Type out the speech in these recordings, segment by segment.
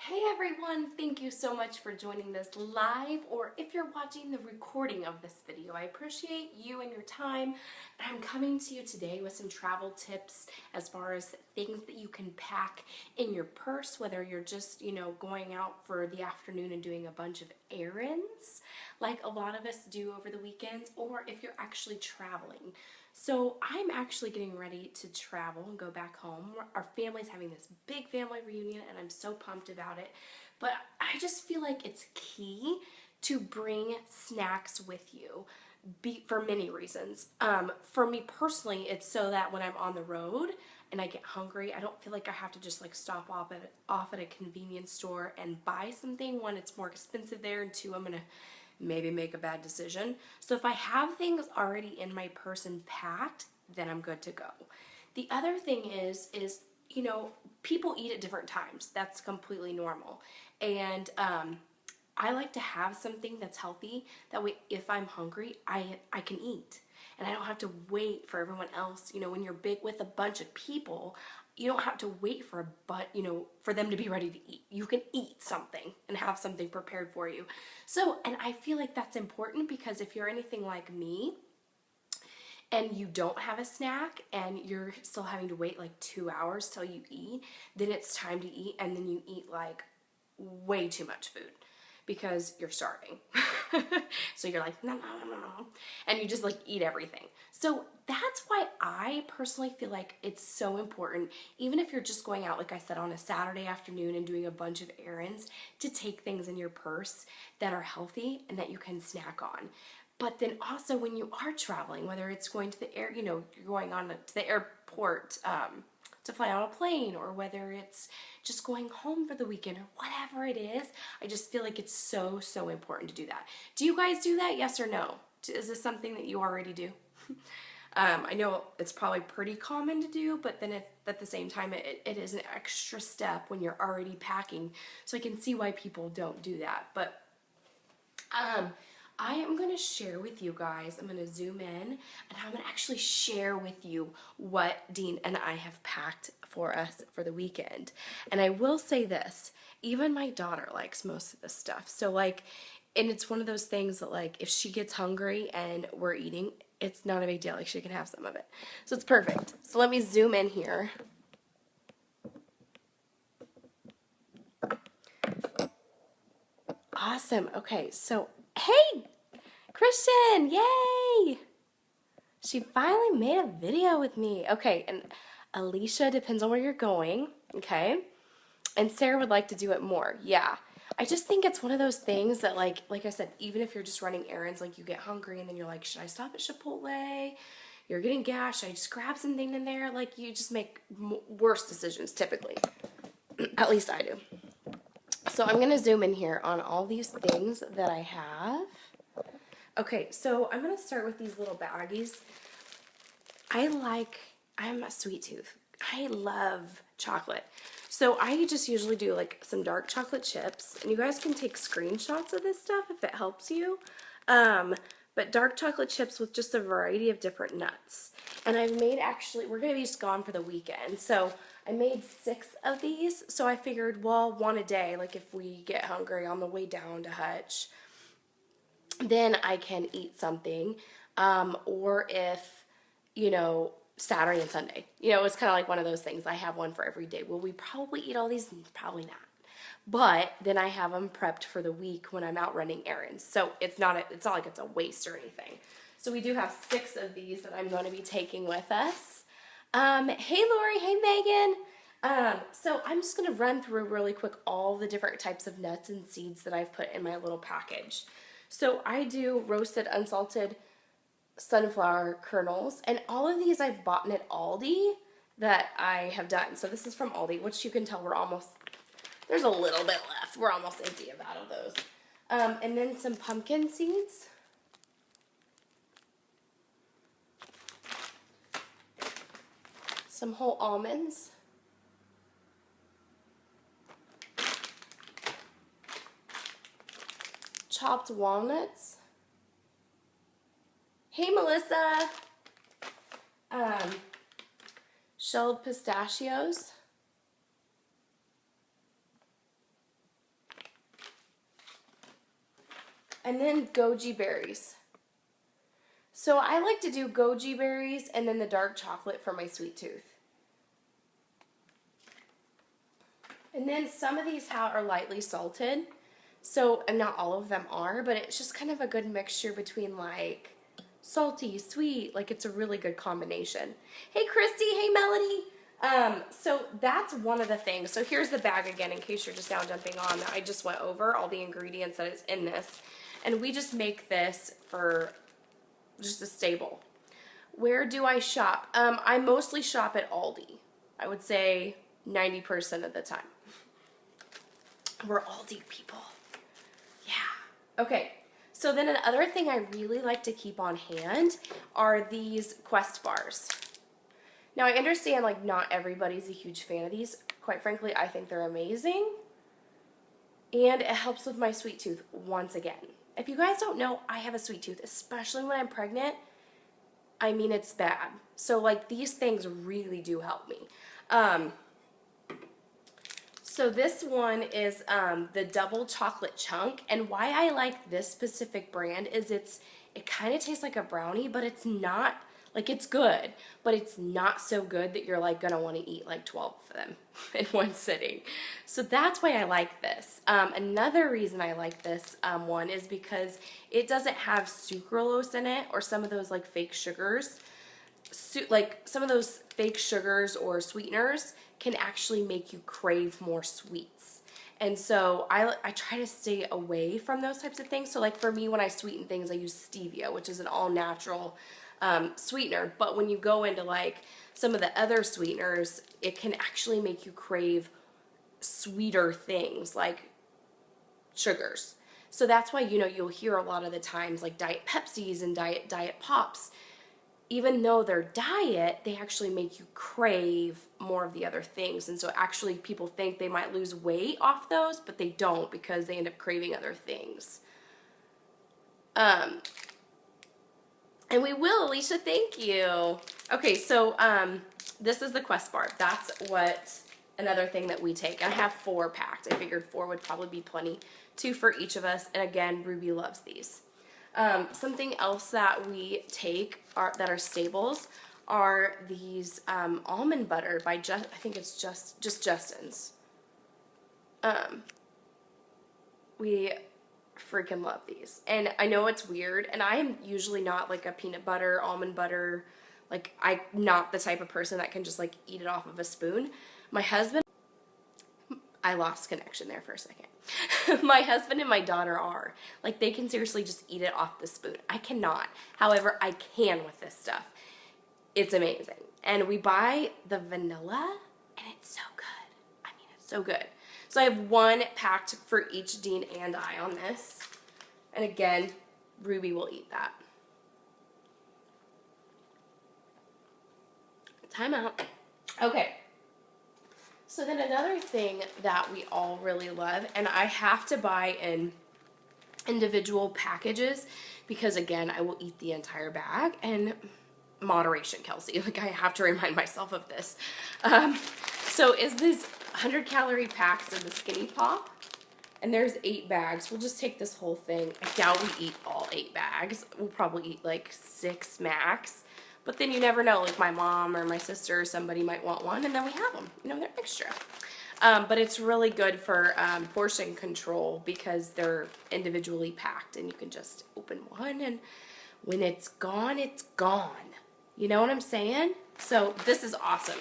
Hey everyone, thank you so much for joining this live, or if you're watching the recording of this video. I appreciate you and your time. I'm coming to you today with some travel tips as far as things that you can pack in your purse, whether you're just, going out for the afternoon and doing a bunch of errands like a lot of us do over the weekends, or if you're actually traveling. So I'm actually getting ready to travel and go back home. Our family's having this big family reunion and I'm so pumped about it. But I just feel like it's key to bring snacks with you for many reasons. For me personally, it's so that when I'm on the road and I get hungry, I don't feel like I have to just like stop off at a convenience store and buy something. One, it's more expensive there, and two, I'm gonna maybe make a bad decision. So if I have things already in my purse and packed, then I'm good to go. The other thing is people eat at different times. That's completely normal. And I like to have something that's healthy. That way, if I'm hungry, I can eat. And I don't have to wait for everyone else. When you're big with a bunch of people, you don't have to wait for them to be ready to eat. You can eat something and have something prepared for you. So, and I feel like that's important because if you're anything like me and you don't have a snack and you're still having to wait like 2 hours till you eat, then it's time to eat and then you eat like way too much food because you're starving. So you're like, no, no, no, no, no. And you just like eat everything. So that's why I personally feel like it's so important, even if you're just going out, like I said, on a Saturday afternoon and doing a bunch of errands, to take things in your purse that are healthy and that you can snack on. But then also when you are traveling, whether it's going to the you're going on to the airport, to fly on a plane, or whether it's just going home for the weekend, or whatever it is, I just feel like it's so, so important to do that. Do you guys do that? Yes or no? Is this something that you already do? I know it's probably pretty common to do, but then at the same time, it is an extra step when you're already packing. So I can see why people don't do that. But I am going to share with you guys, I'm going to zoom in, and I'm going to actually share with you what Dean and I have packed for us for the weekend. And I will say this, even my daughter likes most of this stuff. So like, and it's one of those things that like, if she gets hungry and we're eating, it's not a big deal. Like, she can have some of it. So it's perfect. So let me zoom in here. Awesome. Okay, so hey, Christian, yay! She finally made a video with me. Okay, and Alicia, depends on where you're going, okay? And Sarah would like to do it more. Yeah. I just think it's one of those things that like I said, even if you're just running errands, like you get hungry and then you're like, should I stop at Chipotle? You're getting gas, should I just grab something in there? Like, you just make worse decisions typically. At least I do. So I'm going to zoom in here on all these things that I have. Okay, so I'm going to start with these little baggies. I'm a sweet tooth. I love chocolate. So I just usually do like some dark chocolate chips, and you guys can take screenshots of this stuff if it helps you. But dark chocolate chips with just a variety of different nuts. And I've made, actually, we're going to be just gone for the weekend. So I made 6 of these. So I figured, well, one a day, like if we get hungry on the way down to Hutch, then I can eat something. Or if, Saturday and Sunday. It's kind of like one of those things. I have one for every day. Will we probably eat all these? Probably not. But then I have them prepped for the week when I'm out running errands. So it's not like it's a waste or anything. So we do have 6 of these that I'm going to be taking with us. Hey Lori, hey Megan. So I'm just going to run through really quick all the different types of nuts and seeds that I've put in my little package. So I do roasted unsalted sunflower kernels, and all of these I've bought at Aldi that I have done. So this is from Aldi, which you can tell there's a little bit left. We're almost empty out of those. And then some pumpkin seeds. Some whole almonds. Chopped walnuts. Hey, Melissa. Shelled pistachios. And then goji berries. So I like to do goji berries and then the dark chocolate for my sweet tooth. And then some of these are lightly salted. So, and not all of them are, but it's just kind of a good mixture between like salty, sweet, like it's a really good combination. Hey Christy, hey Melody. So that's one of the things. So here's the bag again, in case you're just now jumping on. I just went over all the ingredients that is in this. And we just make this for just a staple. Where do I shop? I mostly shop at Aldi. I would say 90% of the time. We're Aldi people. Yeah. Okay. So then another thing I really like to keep on hand are these Quest bars. Now I understand like not everybody's a huge fan of these. Quite frankly, I think they're amazing. And it helps with my sweet tooth once again. If you guys don't know, I have a sweet tooth, especially when I'm pregnant. I mean, it's bad. So like these things really do help me. So this one is the double chocolate chunk, and why I like this specific brand is it kind of tastes like a brownie, but it's not, like it's good, but it's not so good that you're like gonna want to eat like 12 of them in one sitting. So that's why I like this. Another reason I like this one is because it doesn't have sucralose in it or some of those like fake sugars. Like some of those fake sugars or sweeteners can actually make you crave more sweets. And so I try to stay away from those types of things. So like for me, when I sweeten things, I use stevia, which is an all natural sweetener. But when you go into like some of the other sweeteners, it can actually make you crave sweeter things like sugars. So that's why, you know, you'll hear a lot of the times like Diet Pepsis and Diet Pops, even though they're diet, they actually make you crave more of the other things. And so actually people think they might lose weight off those, but they don't because they end up craving other things. And we will, Alicia, thank you. Okay, so this is the Quest bar. That's what another thing that we take. I have 4 packed. I figured 4 would probably be plenty. 2 for each of us. And again, Ruby loves these. Something else that we take that are staples are these almond butter by I think it's just Justin's. We freaking love these. And I know it's weird, and I am usually not like a peanut butter, almond butter, like I'm not the type of person that can just like eat it off of a spoon. My husband, I lost connection there for a second. My husband and my daughter are. Like, they can seriously just eat it off the spoon. I cannot. However, I can with this stuff. It's amazing. And we buy the vanilla, and it's so good. I mean, it's so good. So I have 1 packed for each Dean and I on this. And again, Ruby will eat that. Time out. Okay. So then another thing that we all really love, and I have to buy in individual packages because again, I will eat the entire bag, and moderation, Kelsey. Like I have to remind myself of this. So is these 100-calorie packs of the Skinny Pop, and there's 8 bags. We'll just take this whole thing. I doubt we eat all 8 bags. We'll probably eat like 6 max. But then you never know, like my mom or my sister or somebody might want one, and then we have them. You know, they're extra. But it's really good for portion control because they're individually packed, and you can just open one, and when it's gone, it's gone. You know what I'm saying? So this is awesome.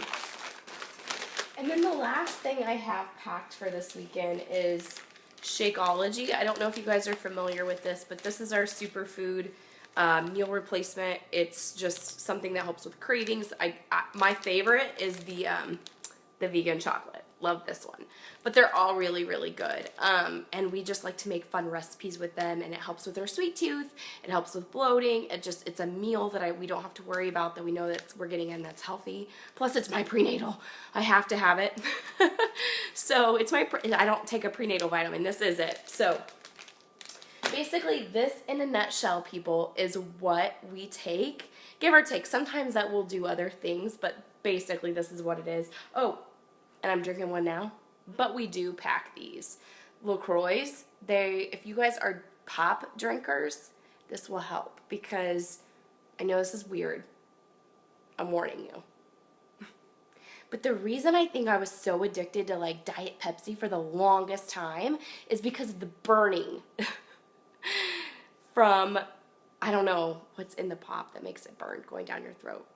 And then the last thing I have packed for this weekend is Shakeology. I don't know if you guys are familiar with this, but this is our superfood meal replacement. It's just something that helps with cravings. My favorite is the vegan chocolate. Love this one. But they're all really, really good. And we just like to make fun recipes with them, and it helps with our sweet tooth. It helps with bloating. It's a meal that we don't have to worry about, that we know that we're getting in that's healthy. Plus it's my prenatal. I have to have it. So it's I don't take a prenatal vitamin. This is it. So basically, this in a nutshell, people, is what we take. Give or take. Sometimes that will do other things, but basically this is what it is. Oh, and I'm drinking one now. But we do pack these. LaCroix's, if you guys are pop drinkers, this will help, because I know this is weird. I'm warning you. But the reason I think I was so addicted to like Diet Pepsi for the longest time is because of the burning from, I don't know what's in the pop that makes it burn going down your throat.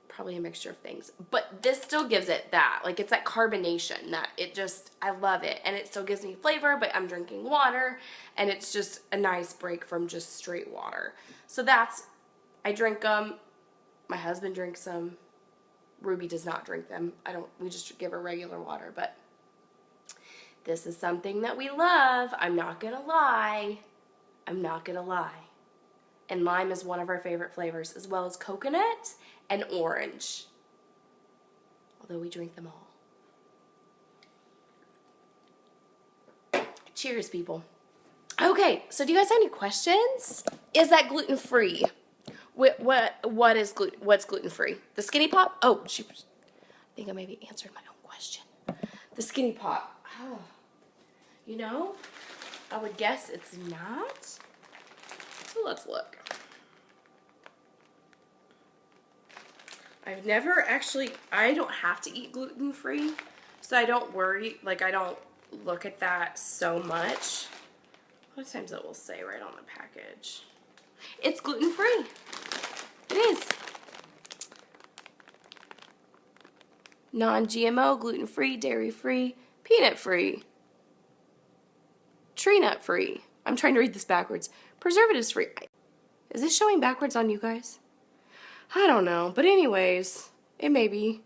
Probably a mixture of things. But this still gives it that. Like, it's that carbonation that it just, I love it. And it still gives me flavor, but I'm drinking water. And it's just a nice break from just straight water. So that's, I drink them. My husband drinks them. Ruby does not drink them. We just give her regular water, but this is something that we love. I'm not gonna lie. I'm not gonna lie. And lime is one of our favorite flavors, as well as coconut and orange. Although we drink them all. Cheers, people. Okay, so do you guys have any questions? Is that gluten-free? What's gluten-free? The Skinny Pop? Oh, shoot. I think I maybe answered my own question. The Skinny Pop. Oh. You know, I would guess it's not. So let's look. I've never actually, I don't have to eat gluten-free, so I don't worry, like I don't look at that so much. A lot of times it will say right on the package. It's gluten-free. It is. Non-GMO, gluten-free, dairy-free, peanut-free, tree nut-free. I'm trying to read this backwards. Preservatives-free. Is this showing backwards on you guys? I don't know. But anyways, it may be.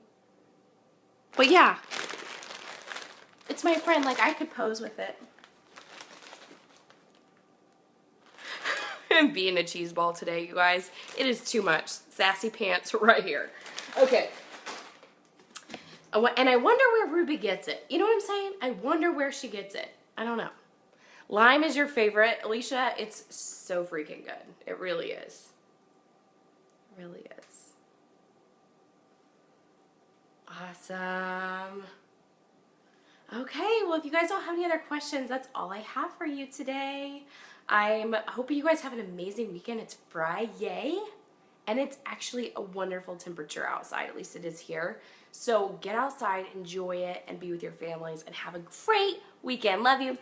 But yeah. It's my friend. Like, I could pose with it. I'm being a cheese ball today, you guys. It is too much. Sassy pants right here. Okay. And I wonder where Ruby gets it. You know what I'm saying? I wonder where she gets it. I don't know. Lime is your favorite. Alicia, it's so freaking good. It really is. It really is. Awesome. Okay, well, if you guys don't have any other questions, that's all I have for you today. I'm hoping you guys have an amazing weekend. It's Friday, and it's actually a wonderful temperature outside. At least it is here. So get outside, enjoy it, and be with your families, and have a great weekend. Love you.